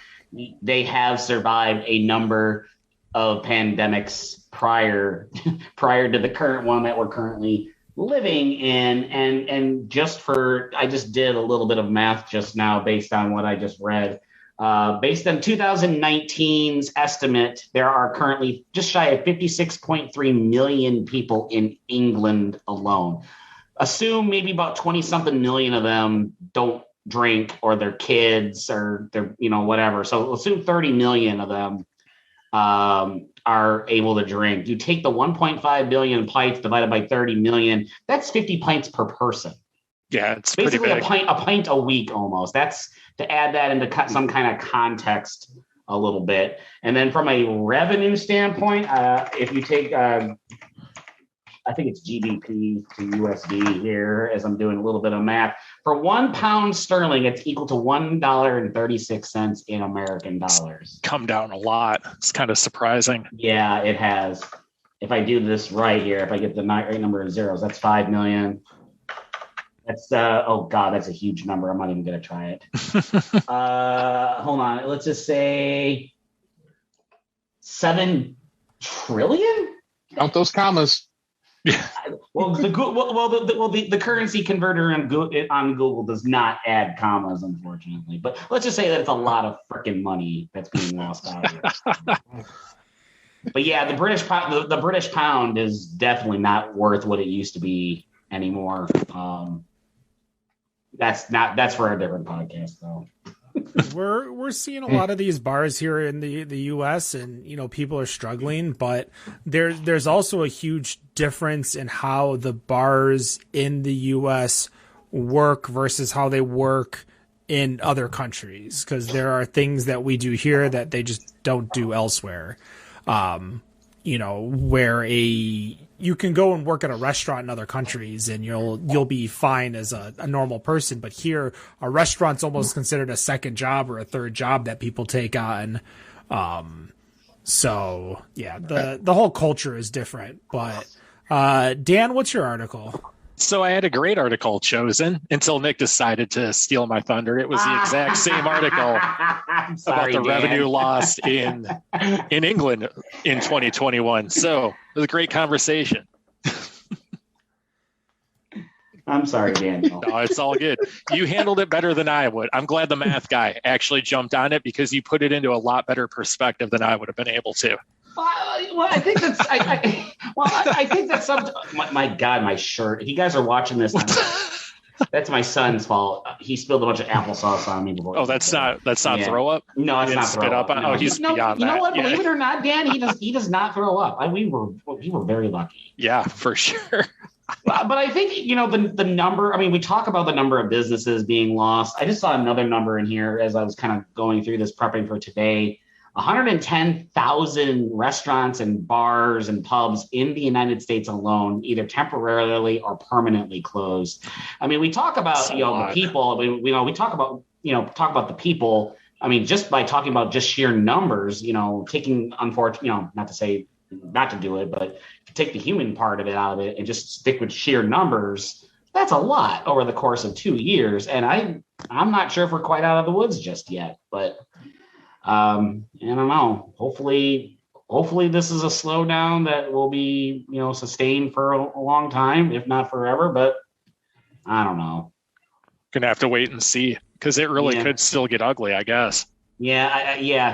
they have survived a number of pandemics prior to the current one that we're currently living in. And I just did a little bit of math just now based on what I just read. Based on 2019's estimate, there are currently just shy of 56.3 million people in England alone. Assume maybe about 20-something million of them don't drink, or their kids, or their, whatever. So assume 30 million of them are able to drink. You take the 1.5 billion pints divided by 30 million, that's 50 pints per person. Yeah, it's basically pretty big. a pint a week almost. That's to add that into some kind of context a little bit. And then from a revenue standpoint, if you take, I think it's GBP to USD here, as I'm doing a little bit of math. For £1 sterling, it's equal to $1.36 in American dollars. Come down a lot. It's kind of surprising. Yeah, it has. If I do this right here, if I get the right number of zeros, that's 5 million. That's that's a huge number. I'm not even gonna try it. Hold on. Let's just say 7 trillion. Count those commas. Well, the currency converter on Google does not add commas, unfortunately. But let's just say that it's a lot of freaking money that's being lost out here. But yeah, the British pound is definitely not worth what it used to be anymore. That's for a different podcast, though. We're seeing a lot of these bars here in the US, and people are struggling, but there's also a huge difference in how the bars in the US work versus how they work in other countries, because there are things that we do here that they just don't do elsewhere. Where you can go and work at a restaurant in other countries and you'll be fine as a normal person. But here, a restaurant's almost considered a second job or a third job that people take on. So yeah, the whole culture is different. But Dan, what's your article? So I had a great article chosen until Nick decided to steal my thunder. It was the exact same article about the revenue lost in England in 2021. So it was a great conversation. I'm sorry, Daniel. No, it's all good. You handled it better than I would. I'm glad the math guy actually jumped on it, because you put it into a lot better perspective than I would have been able to. Well, I think that's. I think that's some. My God, my shirt. If you guys are watching this, that's my son's fault. He spilled a bunch of applesauce on me before. Oh, that's not throw up. No, it's not throw up. No. Oh, he's beyond that. You know what? Believe it or not, Dan, he does not throw up. We were very lucky. Yeah, for sure. But I think the number. I mean, we talk about the number of businesses being lost. I just saw another number in here as I was kind of going through this, prepping for today. 110,000 restaurants and bars and pubs in the United States alone, either temporarily or permanently closed. I mean, we talk about the people. I mean, we talk about the people. I mean, just by talking about just sheer numbers, taking not to say not to do it, but to take the human part of it out of it and just stick with sheer numbers. That's a lot over the course of 2 years, and I'm not sure if we're quite out of the woods just yet, but. I don't know. Hopefully this is a slowdown that will be, sustained for a long time, if not forever. But I don't know. Gonna have to wait and see, because it really could still get ugly, I guess. Yeah,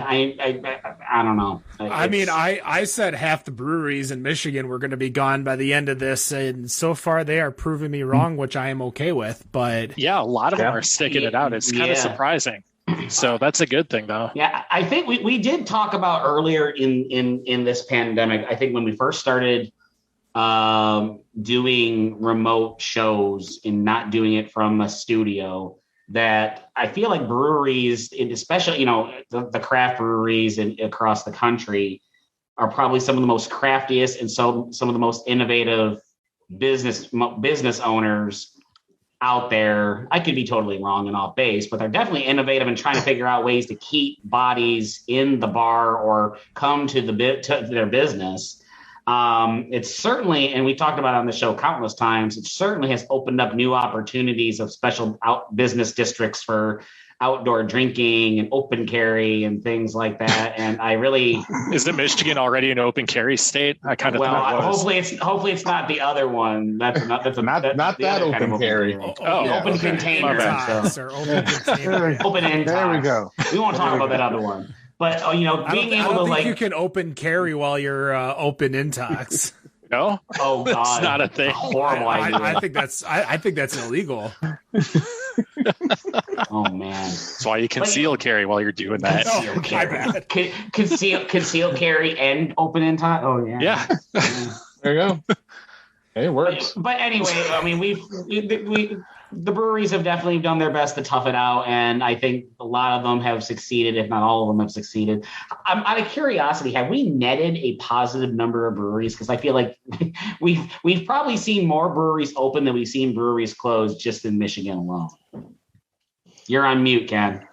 I don't know. I said half the breweries in Michigan were going to be gone by the end of this, and so far they are proving me wrong, which I am okay with. But yeah, a lot of them are sticking it out. It's kind of surprising. So that's a good thing, though. Yeah, I think we did talk about earlier in this pandemic. I think when we first started doing remote shows and not doing it from a studio, that I feel like breweries, and especially the craft breweries across the country, are probably some of the most craftiest and some of the most innovative business owners out there. I could be totally wrong and off base, but they're definitely innovative and trying to figure out ways to keep bodies in the bar or come to their business. It's certainly, and we talked about it on the show countless times, it certainly has opened up new opportunities of special business districts for outdoor drinking and open carry and things like that. And I really isn't Michigan already an open carry state? I kind of hopefully it's not the other one. That's not that open kind of carry. Open container. Open end. There we go. We won't talk about that other one. But being able to you can open carry while you're open intox. No. Oh God, it's not a thing. Horrible idea. I think that's illegal. Oh man, that's why you conceal carry while you're doing that. Conceal carry and open in time. Oh yeah. Yeah. There you go. Hey, it works. But anyway, I mean, the breweries have definitely done their best to tough it out, and I think a lot of them have succeeded, if not all of them have succeeded. Out of curiosity, have we netted a positive number of breweries? Because I feel like we've probably seen more breweries open than we've seen breweries close just in Michigan alone. You're on mute, Ken.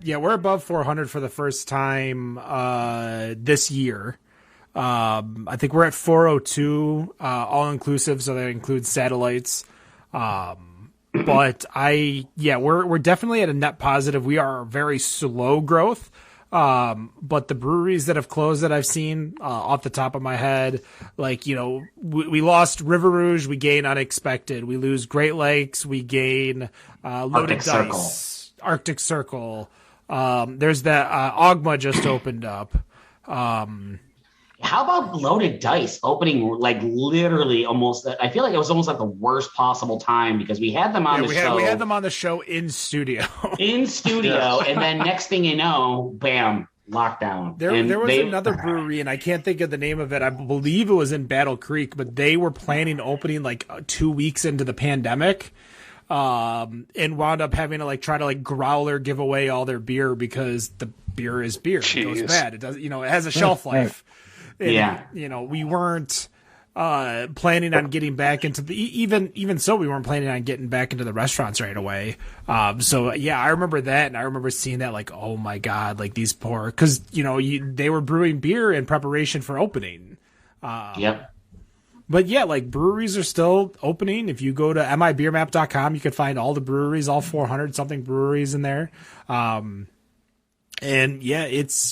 Yeah, we're above 400 for the first time this year. I think we're at 402 all inclusive, so that includes satellites. But we're definitely at a net positive. We are very slow growth. But the breweries that have closed that I've seen off the top of my head, we lost River Rouge, we gain Unexpected. We lose Great Lakes, we gain Loaded Dice, Arctic Circle. There's that Ogma just opened up. How about Loaded Dice opening literally almost? I feel like it was almost at the worst possible time because we had them on the show. We had them on the show in studio. And then next thing you know, bam, lockdown. There was another brewery, and I can't think of the name of it. I believe it was in Battle Creek, but they were planning opening 2 weeks into the pandemic. And wound up having to try to growler give away all their beer because the beer is beer. Jeez. It goes bad. It does, it has a shelf life. And, we weren't planning on getting back into even so, we weren't planning on getting back into the restaurants right away. So I remember that, and I remember seeing that oh my God, these poor, because they were brewing beer in preparation for opening. Yep. But breweries are still opening. If you go to mibeermap.com, you can find all the breweries, all 400 something breweries in there. And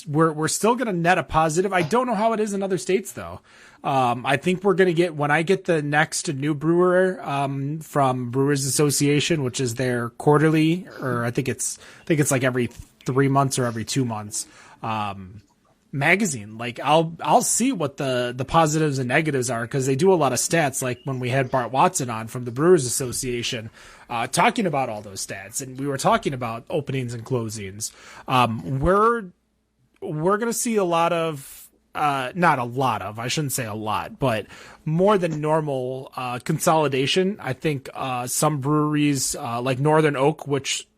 we're still going to net a positive. I don't know how it is in other states though. I think we're going to when I get the next new brewer, from Brewers Association, which is their quarterly, or I think it's every 3 months or every 2 months, magazine. I'll see what the positives and negatives are, because they do a lot of stats. Like when we had Bart Watson on from the Brewers Association, talking about all those stats, and we were talking about openings and closings. We're going to see a lot of, not a lot of, I shouldn't say a lot, but more than normal consolidation. I think some breweries like Northern Oak, which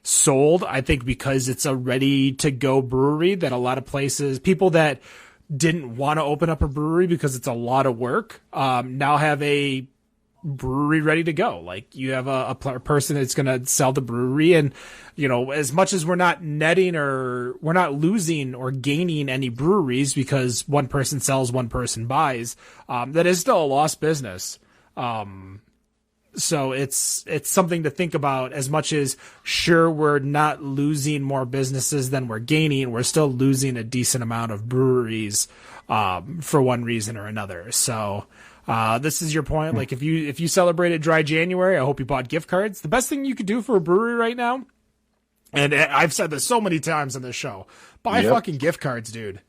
sold, I think because it's a ready-to-go brewery, that a lot of places, people that didn't want to open up a brewery because it's a lot of work, now have a brewery ready to go. You have a person that's going to sell the brewery, and as much as we're not netting or we're not losing or gaining any breweries because one person sells, one person buys, that is still a lost business. So it's something to think about. As much as, sure, we're not losing more businesses than we're gaining, we're still losing a decent amount of breweries for one reason or another. So this is your point. If you celebrated Dry January, I hope you bought gift cards. The best thing you could do for a brewery right now, and I've said this so many times on this show, buy fucking gift cards, dude.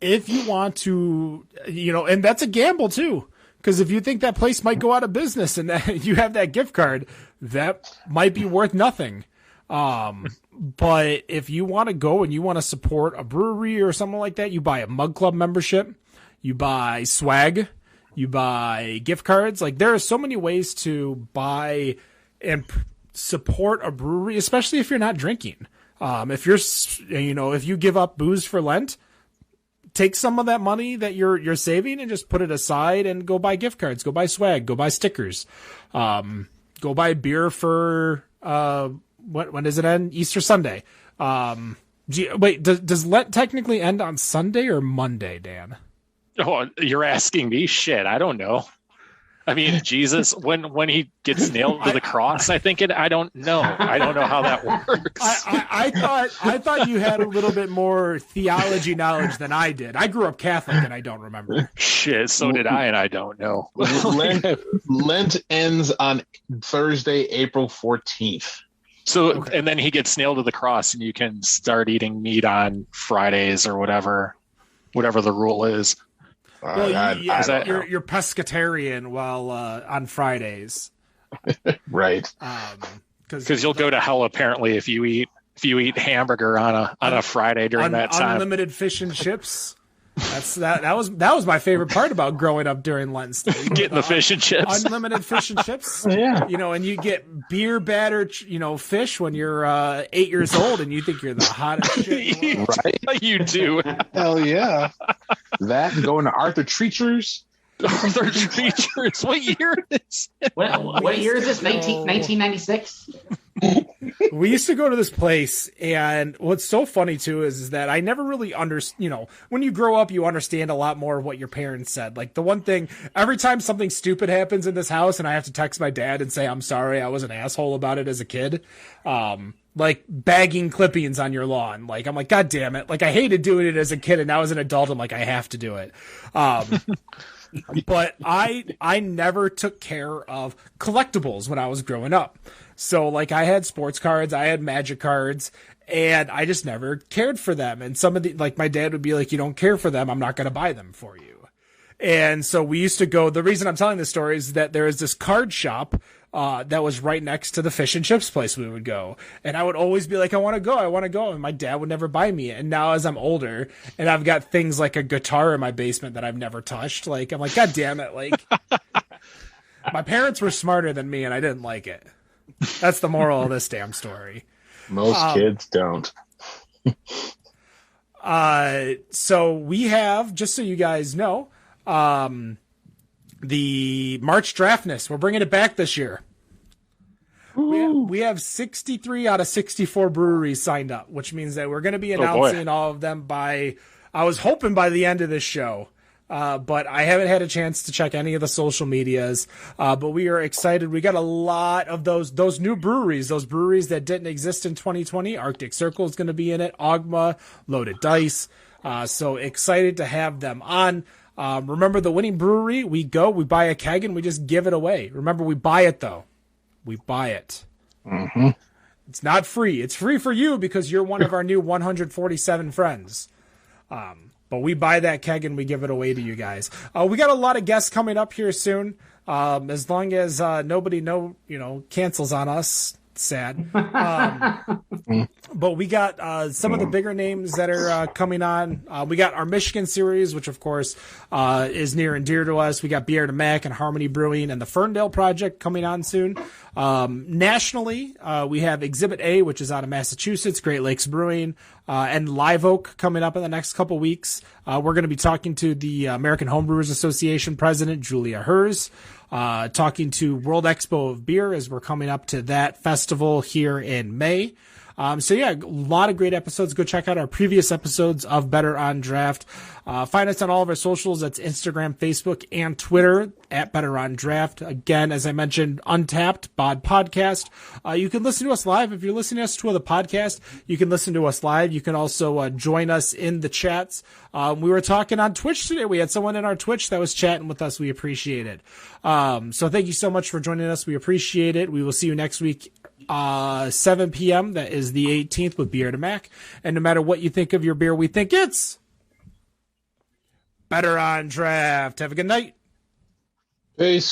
If you want to, and that's a gamble too. Because if you think that place might go out of business and that you have that gift card, that might be worth nothing. But if you want to go and you want to support a brewery or something like that, you buy a Mug Club membership, you buy swag, you buy gift cards. There are so many ways to buy and support a brewery, especially if you're not drinking. If you're, if you give up booze for Lent, take some of that money that you're saving and just put it aside and go buy gift cards, go buy swag, go buy stickers, go buy beer for when does it end? Easter Sunday. Wait, does Lent technically end on Sunday or Monday, Dan? Oh, you're asking me? Shit, I don't know. I mean, Jesus, when he gets nailed to the cross, I don't know. I don't know how that works. I thought you had a little bit more theology knowledge than I did. I grew up Catholic and I don't remember. Shit, so did I, and I don't know. Lent ends on Thursday, April 14th. So, okay. And then he gets nailed to the cross, and you can start eating meat on Fridays or whatever the rule is. Well, you're pescatarian while on Fridays, right? Because you'll go to hell apparently if you eat hamburger on a Friday during that time. Unlimited fish and chips. That was my favorite part about growing up during Lent. Getting the fish and chips, unlimited fish and chips. Yeah, and you get beer battered, fish when you're 8 years old, and you think you're the hottest shit in the world. Right? You do. Hell yeah, that and going to Arthur Treacher's. Arthur Treacher's. What year is it? What year is this? 1996. We used to go to this place, and what's so funny too is that I never really understand. When you grow up, you understand a lot more of what your parents said. Like the one thing, every time something stupid happens in this house, and I have to text my dad and say I'm sorry, I was an asshole about it as a kid. Like bagging clippings on your lawn. Like I'm like, God damn it! Like I hated doing it as a kid, and now as an adult, I'm like, I have to do it. But I never took care of collectibles when I was growing up. So like I had sports cards, I had Magic cards, and I just never cared for them. And some of my dad would be like, you don't care for them, I'm not going to buy them for you. And so we used to go, the reason I'm telling this story is that there is this card shop that was right next to the fish and chips place we would go. And I would always be like, I want to go. And my dad would never buy me. And now as I'm older and I've got things like a guitar in my basement that I've never touched, like, I'm like, God damn it. Like my parents were smarter than me and I didn't like it. That's the moral of this damn story. Most kids don't. So we have, just so you guys know, the March Draftness. We're bringing it back this year. We have 63 out of 64 breweries signed up, which means that we're going to be announcing all of them I was hoping by the end of this show. But I haven't had a chance to check any of the social medias. But we are excited. We got a lot of those new breweries, those breweries that didn't exist in 2020. Arctic Circle is going to be in it. Ogma, Loaded Dice. So excited to have them on. Remember the winning brewery? We buy a keg and we just give it away. Remember, we buy it though. We buy it. Mm-hmm. It's not free. It's free for you because you're one of our new 147 friends. But we buy that keg and we give it away to you guys. We got a lot of guests coming up here soon. As long as nobody cancels on us. Sad. But we got some of the bigger names that are coming on. We got our Michigan series, which of course is near and dear to us. We got Beer to Mac and Harmony Brewing and the Ferndale Project coming on soon. Nationally, we have Exhibit A, which is out of Massachusetts, Great Lakes Brewing, and Live Oak coming up in the next couple weeks. We're going to be talking to the American Homebrewers Association president, Julia Hers. Talking to World Expo of Beer as we're coming up to that festival here in May. So yeah, a lot of great episodes. Go check out our previous episodes of Better on Draft. Find us on all of our socials. That's Instagram, Facebook, and Twitter at Better on Draft. Again, as I mentioned, Untapped Bod Podcast. You can listen to us live. If you're listening to us to the podcast, you can listen to us live. You can also join us in the chats. We were talking on Twitch today. We had someone in our Twitch that was chatting with us. We appreciate it. So thank you so much for joining us. We appreciate it. We will see you next week. 7 p.m. That is the 18th with Beer to Mac. And no matter what you think of your beer, we think it's Better on Draft. Have a good night. Peace.